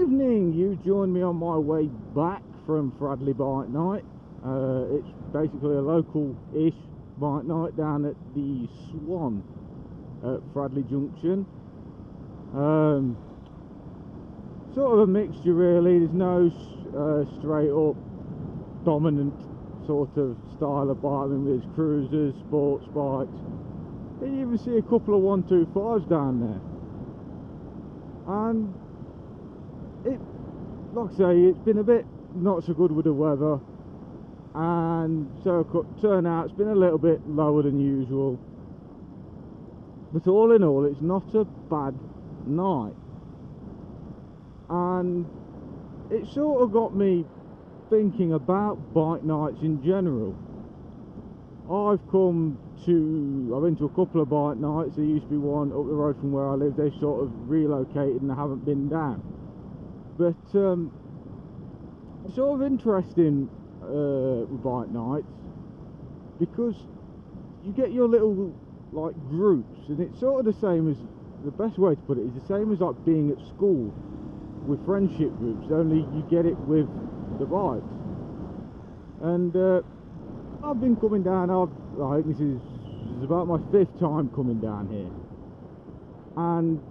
evening. You joined me on my way back from Fradley Bike Night. It's basically a local-ish bike night down at the Swan at Fradley Junction. Sort of a mixture really. There's no straight up dominant sort of style of bike. I mean, there's cruisers, sports bikes. You even see a couple of 125s down there. And it, like I say, it's been a bit not so good with the weather, and so turnout's been a little bit lower than usual. But all in all, it's not a bad night, and it sort of got me thinking about bike nights in general. I've been to a couple of bike nights. There used to be one up the road from where I live. They sort of relocated and I haven't been down. But it's sort of interesting with bike nights, because you get your little like groups, and it's sort of the same as, the best way to put it is the same as like being at school with friendship groups, only you get it with the bikes. And I've been coming down, I think this is about my 5th time coming down here, and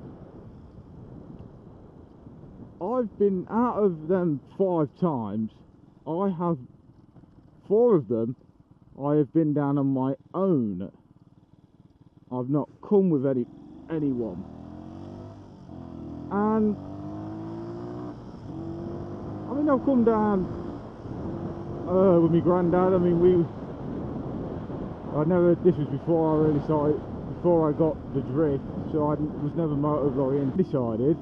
I've been, out of them 5 times, I have 4 of them I have been down on my own. I've not come with anyone. And I mean, I've come down with my granddad. I mean, this was before I really started, before I got the drift, so I was never motorvlogging. Decided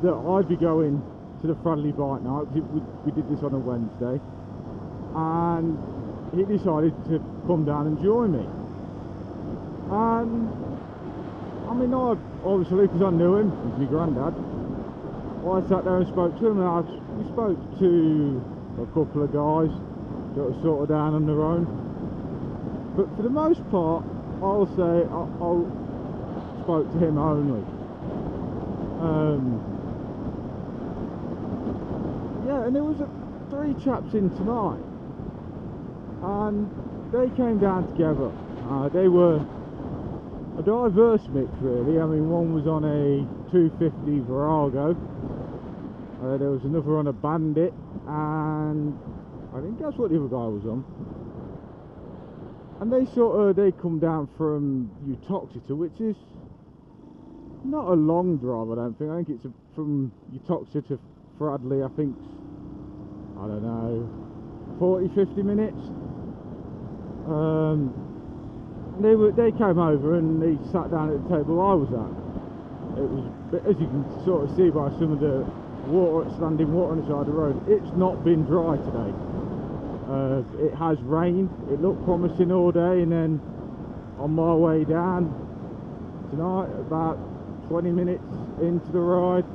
that I'd be going to the Fradley Bike Night. We did this on a Wednesday, and he decided to come down and join me. And I mean, obviously, because I knew him, he's my granddad, I sat there and spoke to him, and we spoke to a couple of guys that were sort of down on their own. But for the most part, I'll say I spoke to him only. Yeah, and there was 3 chaps in tonight, and they came down together. They were a diverse mix really. I mean, one was on a 250 Virago, there was another on a Bandit, and I think that's what the other guy was on. And they come down from Uttoxeter, which is not a long drive, I don't think. I think it's from Uttoxeter to Fradley, I think, I don't know, 40-50 minutes. They came over and they sat down at the table I was at. It was, as you can sort of see by some of the standing water on the side of the road, it's not been dry today. It has rained. It looked promising all day, and then on my way down tonight, about 20 minutes into the ride,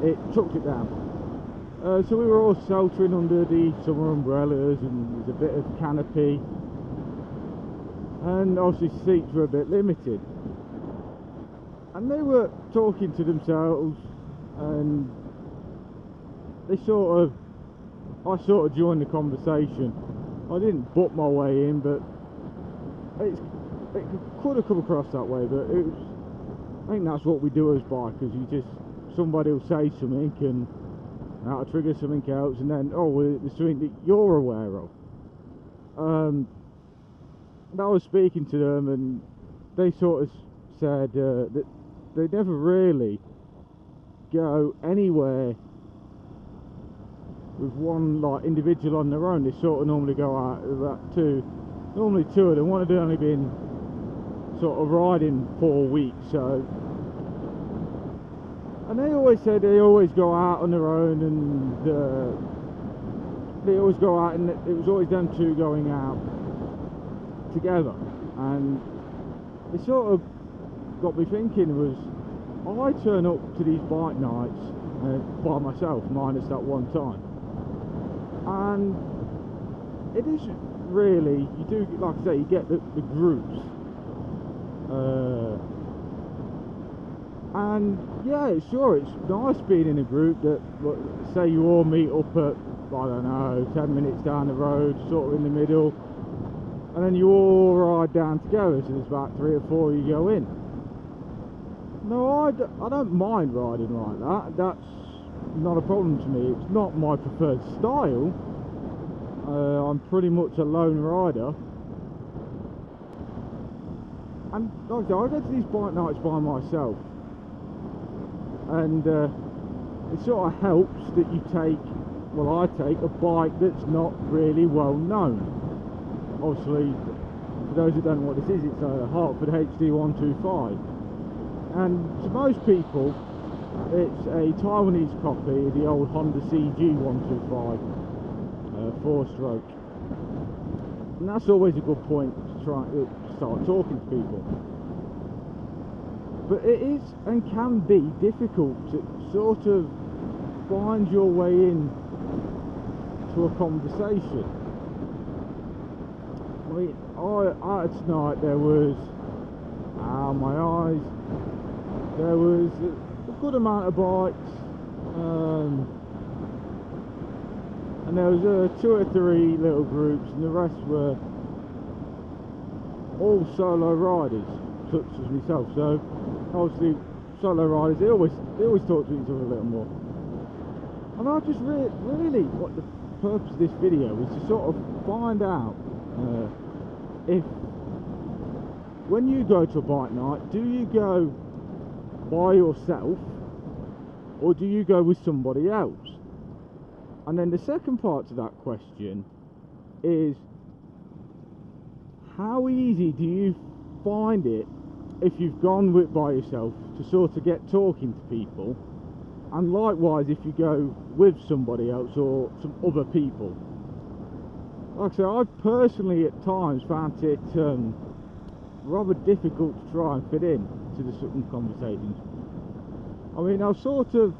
it chucked it down. So we were all sheltering under the summer umbrellas, and there's a bit of canopy, and obviously seats were a bit limited. And they were talking to themselves, and I sort of joined the conversation. I didn't butt my way in, but it could have come across that way. But I think that's what we do as bikers. Somebody will say something, and that'll trigger something else, and then there's something that you're aware of. And I was speaking to them, and they sort of said that they never really go anywhere with one like individual on their own. They sort of normally go out about 2, normally 2 of them. One of them only been sort of riding 4 weeks, so. And they always said they always go out on their own, and they always go out, and it was always them 2 going out together. And it sort of got me thinking, I turn up to these bike nights by myself, minus that one time, and it is really, you do, like I say, you get the groups, And yeah, sure, it's nice being in a group that, say you all meet up at, I don't know, 10 minutes down the road, sort of in the middle, and then you all ride down together, so there's about 3 or 4 you go in. No, I don't mind riding like that. That's not a problem to me. It's not my preferred style. I'm pretty much a lone rider. And like I said, I go to these bike nights by myself. And it sort of helps that you take, well, I take a bike that's not really well known. Obviously, for those that don't know what this is, it's a Hartford HD 125. And to most people, it's a Taiwanese copy of the old Honda CG 125 4-stroke. And that's always a good point to try to start talking to people. But it is and can be difficult to sort of find your way in to a conversation. I mean, tonight there was, my eyes, there was a good amount of bikes, and there was 2 or 3 little groups, and the rest were all solo riders, such as myself. So obviously solo riders, they always talk to each other a little more. And I just really what the purpose of this video is to sort of find out if when you go to a bike night, do you go by yourself or do you go with somebody else? And then the second part to that question is, how easy do you find it if you've gone with by yourself to sort of get talking to people, and likewise if you go with somebody else or some other people? Like I say, I've personally at times found it rather difficult to try and fit in to the certain conversations. I mean, I'll sort of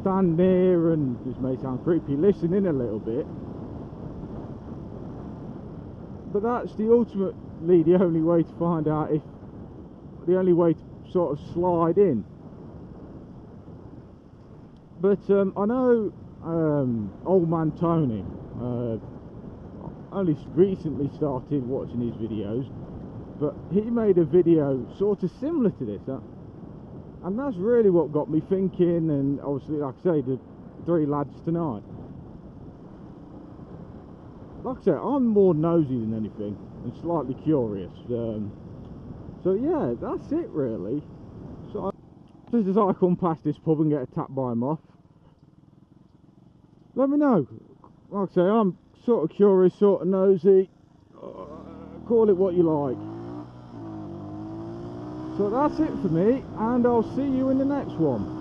stand there and, this may sound creepy, listen in a little bit, but that's ultimately the only way to find out if, the only way to sort of slide in. But I know old man Tony, only recently started watching his videos, but he made a video sort of similar to this, and that's really what got me thinking. And obviously, like I say, the 3 lads tonight, like I say, I'm more nosy than anything and slightly curious, so yeah, that's it really. So just as I come past this pub and get attacked by a moth, let me know. Like I say, I'm sort of curious, sort of nosy, call it what you like. So that's it for me, and I'll see you in the next one.